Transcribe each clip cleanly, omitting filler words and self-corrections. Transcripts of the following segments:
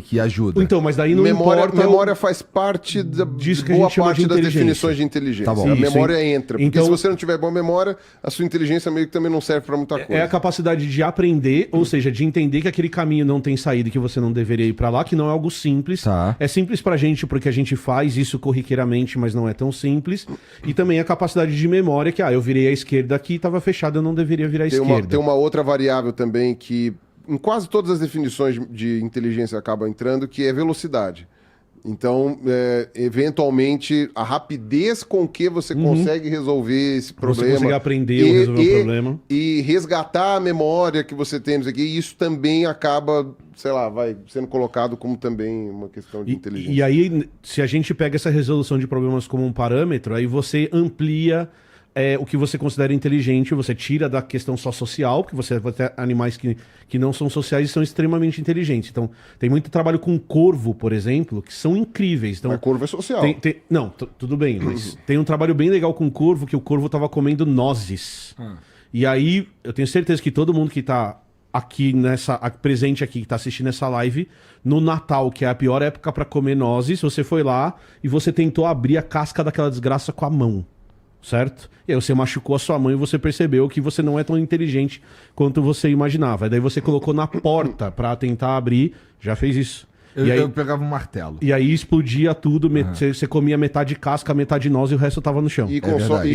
que ajuda. Então, mas daí não memória, importa... memória faz parte disso que a boa gente chama parte de das inteligência. definições de inteligência. Tá bom. A Isso, memória entra. Porque então- se você não tiver boa memória, a sua inteligência meio que também não serve para muita coisa. É a capacidade de aprender, ou seja, de entender que aquele caminho não tem saída e que você não deveria ir pra lá, que não é algo simples. Tá. É simples pra gente porque a gente faz isso corriqueiramente, mas não é tão simples. E também a capacidade de memória, que eu virei à esquerda aqui e tava fechado, eu não deveria virar à esquerda. Tem uma outra variável também que em quase todas as definições de inteligência acaba entrando, que é velocidade. Então, eventualmente, a rapidez com que você consegue resolver esse problema... Você consegue aprender ou resolver o problema. E resgatar a memória que você tem, aqui, e isso também acaba, sei lá, vai sendo colocado como também uma questão de inteligência. E aí, se a gente pega essa resolução de problemas como um parâmetro, aí você amplia o que você considera inteligente, você tira da questão só social, porque você vai ter animais que não são sociais e são extremamente inteligentes. Então, tem muito trabalho com corvo, por exemplo, que são incríveis. Então, Mas corvo é social. Não, tudo bem, mas tem um trabalho bem legal com corvo, que o corvo tava comendo nozes. E aí, eu tenho certeza que todo mundo que tá aqui presente aqui, que tá assistindo essa live, no Natal, que é a pior época para comer nozes, você foi lá e você tentou abrir a casca daquela desgraça com a mão. Certo? E aí você machucou a sua mãe e você percebeu que você não é tão inteligente quanto você imaginava. E daí você colocou na porta pra tentar abrir, já fez isso. Eu pegava um martelo. E aí explodia tudo, você comia metade casca, metade noz e o resto tava no chão. E,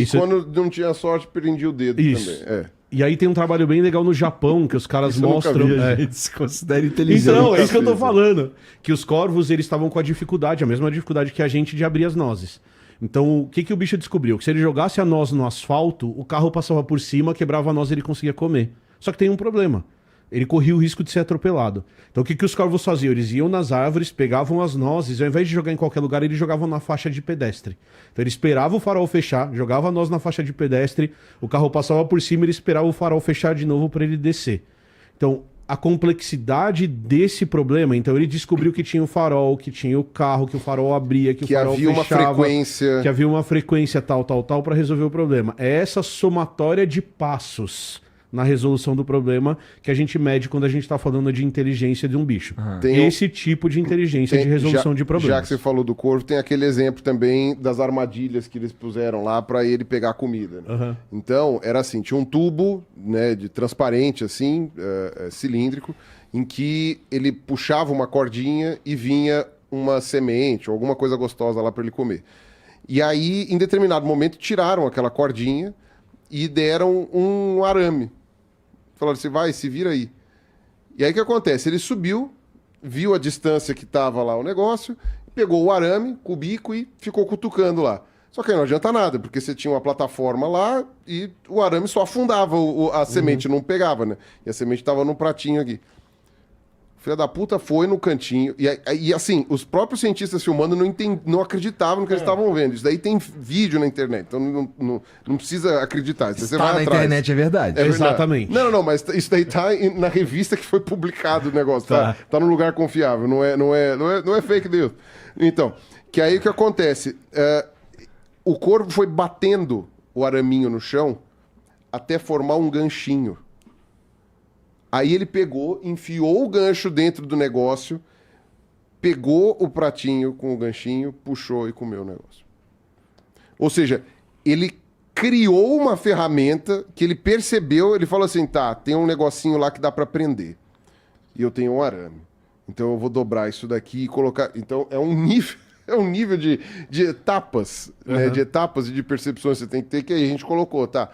Isso- quando não tinha sorte, prendia o dedo Isso. também. E aí tem um trabalho bem legal no Japão, que os caras Isso eu nunca mostram... vi, é. Gente, se considera inteligente. Então, é isso que eu tô fiz, falando. Que os corvos, eles estavam com a dificuldade, a mesma dificuldade que a gente de abrir as nozes. Então, o que o bicho descobriu? Que se ele jogasse a noz no asfalto, o carro passava por cima, quebrava a noz e ele conseguia comer. Só que tem um problema. Ele corria o risco de ser atropelado. Então, o que os corvos faziam? Eles iam nas árvores, pegavam as nozes, e ao invés de jogar em qualquer lugar, eles jogavam na faixa de pedestre. Então, ele esperava o farol fechar, jogava a noz na faixa de pedestre, o carro passava por cima e ele esperava o farol fechar de novo para ele descer. Então, a complexidade desse problema, então ele descobriu que tinha o farol, que tinha o carro, que o farol abria, que o farol havia uma fechava, frequência. que havia uma frequência tal para resolver o problema. É essa somatória de passos na resolução do problema que a gente mede quando a gente está falando de inteligência de um bicho. Tem Esse tipo de inteligência de resolução de problemas. Já que você falou do corvo, tem aquele exemplo também das armadilhas que eles puseram lá para ele pegar comida. Né? Então, era assim, tinha um tubo, né, de transparente, assim, cilíndrico, em que ele puxava uma cordinha e vinha uma semente ou alguma coisa gostosa lá para ele comer. E aí, em determinado momento, tiraram aquela cordinha e deram um arame. Falaram assim, vai, se vira aí. E aí o que acontece? Ele subiu, viu a distância que estava lá o negócio, pegou o arame com o bico e ficou cutucando lá. Só que aí não adianta nada, porque você tinha uma plataforma lá e o arame só afundava, a semente não pegava, né? E a semente estava no pratinho aqui. O filho da puta foi no cantinho. E assim, os próprios cientistas filmando não acreditavam no que eles estavam vendo. Isso daí tem vídeo na internet, então não precisa acreditar. Você Tá vai na atrás. internet, é verdade. É verdade. Exatamente. Não, mas isso daí tá na revista que foi publicado o negócio. Tá num lugar confiável, não é fake news. Então, que aí o que acontece? O corvo foi batendo o araminho no chão até formar um ganchinho. Aí ele pegou, enfiou o gancho dentro do negócio, pegou o pratinho com o ganchinho, puxou e comeu o negócio. Ou seja, ele criou uma ferramenta que ele percebeu, ele falou assim, tá, tem um negocinho lá que dá para prender. E eu tenho um arame. Então eu vou dobrar isso daqui e colocar... Então é um nível de etapas, né, de etapas e de percepções que você tem que ter, que aí a gente colocou, tá?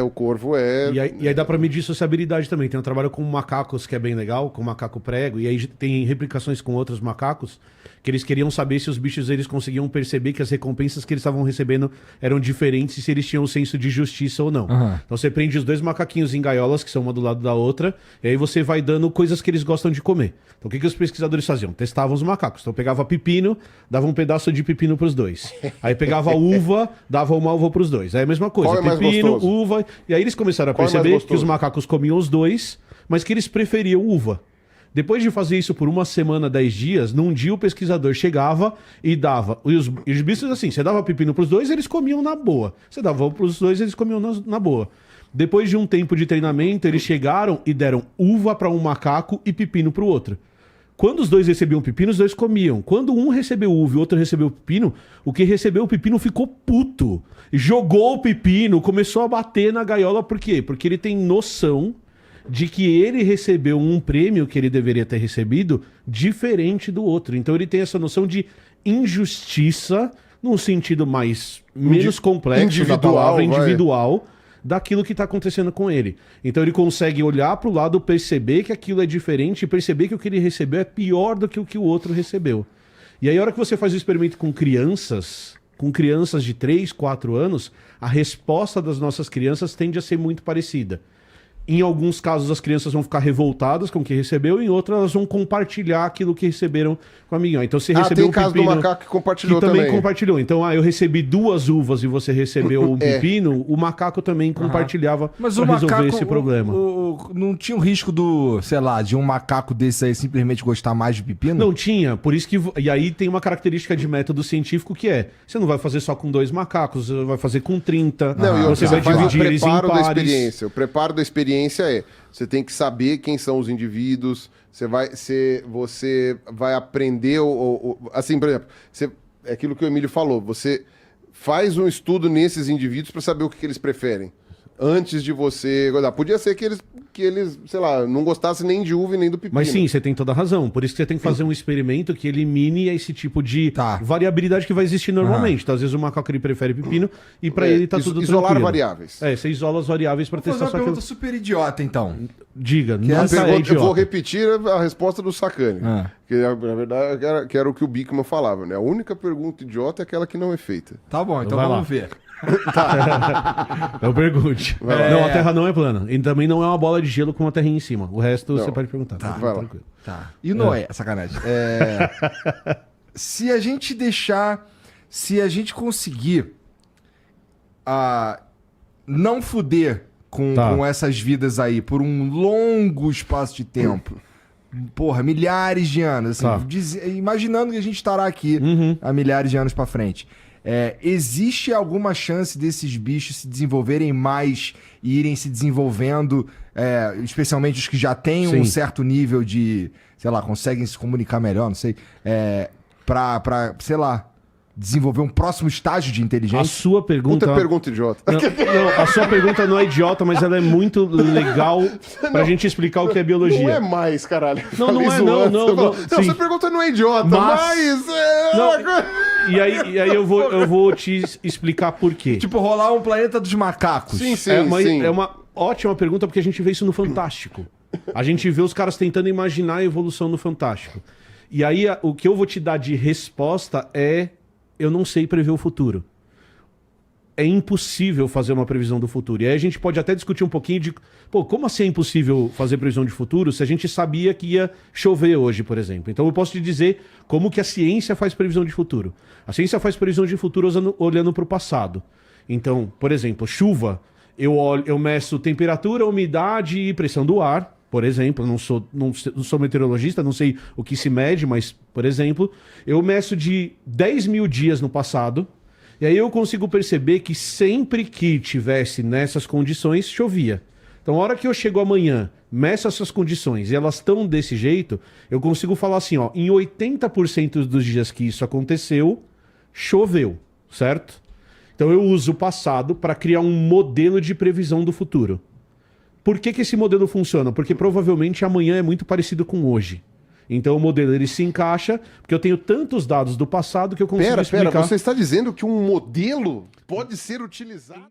O corvo é... E aí dá pra medir sociabilidade também. Tem um trabalho com macacos que é bem legal, com macaco prego, e aí tem replicações com outros macacos, que eles queriam saber se os bichos eles conseguiam perceber que as recompensas que eles estavam recebendo eram diferentes e se eles tinham um senso de justiça ou não. Então você prende os dois macaquinhos em gaiolas, que são uma do lado da outra, e aí você vai dando coisas que eles gostam de comer. Então o que os pesquisadores faziam? Testavam os macacos. Então pegava pepino, dava um pedaço de pepino pros dois. Aí pegava uva, dava uma uva pros dois. Aí a mesma coisa, Qual é mais pepino, gostoso? uva. E aí eles começaram a Qual é mais perceber que os gostoso? macacos comiam os dois, mas que eles preferiam uva. Depois de fazer isso por uma semana, 10 dias, num dia o pesquisador chegava e dava. E os bichos, assim, você dava pepino pros dois, eles comiam na boa. Você dava uva pros dois, eles comiam na boa. Depois de um tempo de treinamento, eles chegaram e deram uva para um macaco e pepino pro outro. Quando os dois recebiam pepino, os dois comiam. Quando um recebeu uva e o outro recebeu pepino, o que recebeu o pepino ficou puto. Jogou o pepino, começou a bater na gaiola. Por quê? Porque ele tem noção de que ele recebeu um prêmio que ele deveria ter recebido diferente do outro. Então ele tem essa noção de injustiça num sentido menos complexo da palavra, individual, daquilo que está acontecendo com ele. Então ele consegue olhar para o lado, perceber que aquilo é diferente e perceber que o que ele recebeu é pior do que o que o outro recebeu. E aí a hora que você faz o experimento com crianças de 3, 4 anos, a resposta das nossas crianças tende a ser muito parecida. Em alguns casos, as crianças vão ficar revoltadas com o que recebeu, em outros, elas vão compartilhar aquilo que receberam com a amiguinho. Então, você recebeu tem caso do macaco que compartilhou também. Compartilhou. Então, eu recebi 2 uvas e você recebeu um pepino, o macaco também compartilhava para resolver esse problema. Não tinha o risco de um macaco desse aí simplesmente gostar mais de pepino? Não tinha, por isso que... E aí tem uma característica de método científico que você não vai fazer só com 2 macacos, você vai fazer com 30. Não, você vai dividir eles em pares. O preparo da experiência você tem que saber quem são os indivíduos, você vai aprender, assim, por exemplo, é aquilo que o Emílio falou, você faz um estudo nesses indivíduos para saber o que eles preferem. Antes de você... Podia ser que eles, sei lá, não gostassem nem de uva e nem do pepino. Mas sim, você tem toda a razão. Por isso que você tem que fazer um experimento que elimine esse tipo de variabilidade que vai existir normalmente. Então, às vezes o macaco ele prefere pepino e pra ele tá tudo tranquilo. Isolar variáveis. Você isola as variáveis pra testar só aquilo. Uma pergunta super idiota, então. Diga, Eu vou repetir a resposta do Sacani. Que, na verdade, que era o que o Bickman falava, né? A única pergunta idiota é aquela que não é feita. Tá bom, então vamos ver. Não pergunte. Não, a Terra não é plana. E também não é uma bola de gelo com uma terrinha em cima. O resto você pode perguntar. Vai lá. Tá. E o Noé? Sacanagem. Se a gente conseguir não fuder com essas vidas aí por um longo espaço de tempo, porra, milhares de anos, assim, imaginando que a gente estará aqui há milhares de anos pra frente. Existe alguma chance desses bichos se desenvolverem mais e irem se desenvolvendo, especialmente os que já têm um certo nível de, sei lá, conseguem se comunicar melhor, não sei, pra, sei lá, desenvolver um próximo estágio de inteligência? A sua pergunta... Puta pergunta idiota. Não, a sua pergunta não é idiota, mas ela é muito legal pra gente explicar o que é biologia. Não é mais, caralho. Não é, não. Essa pergunta não é idiota, mas E aí eu vou te explicar por quê. Tipo, rolar um planeta dos macacos. Sim. É uma ótima pergunta, porque a gente vê isso no Fantástico. A gente vê os caras tentando imaginar a evolução no Fantástico. E aí, o que eu vou te dar de resposta é... Eu não sei prever o futuro. É impossível fazer uma previsão do futuro. E aí a gente pode até discutir um pouquinho de... como assim é impossível fazer previsão de futuro se a gente sabia que ia chover hoje, por exemplo? Então eu posso te dizer como que a ciência faz previsão de futuro. A ciência faz previsão de futuro olhando para o passado. Então, por exemplo, chuva. Eu meço temperatura, umidade e pressão do ar. Por exemplo, não sou meteorologista, não sei o que se mede, mas, por exemplo, eu meço de 10 mil dias no passado, e aí eu consigo perceber que sempre que tivesse nessas condições, chovia. Então, a hora que eu chego amanhã, meço essas condições e elas estão desse jeito, eu consigo falar assim, em 80% dos dias que isso aconteceu, choveu, certo? Então, eu uso o passado para criar um modelo de previsão do futuro. Por que esse modelo funciona? Porque provavelmente amanhã é muito parecido com hoje. Então o modelo ele se encaixa, porque eu tenho tantos dados do passado que eu consigo explicar... Pera, você está dizendo que um modelo pode ser utilizado...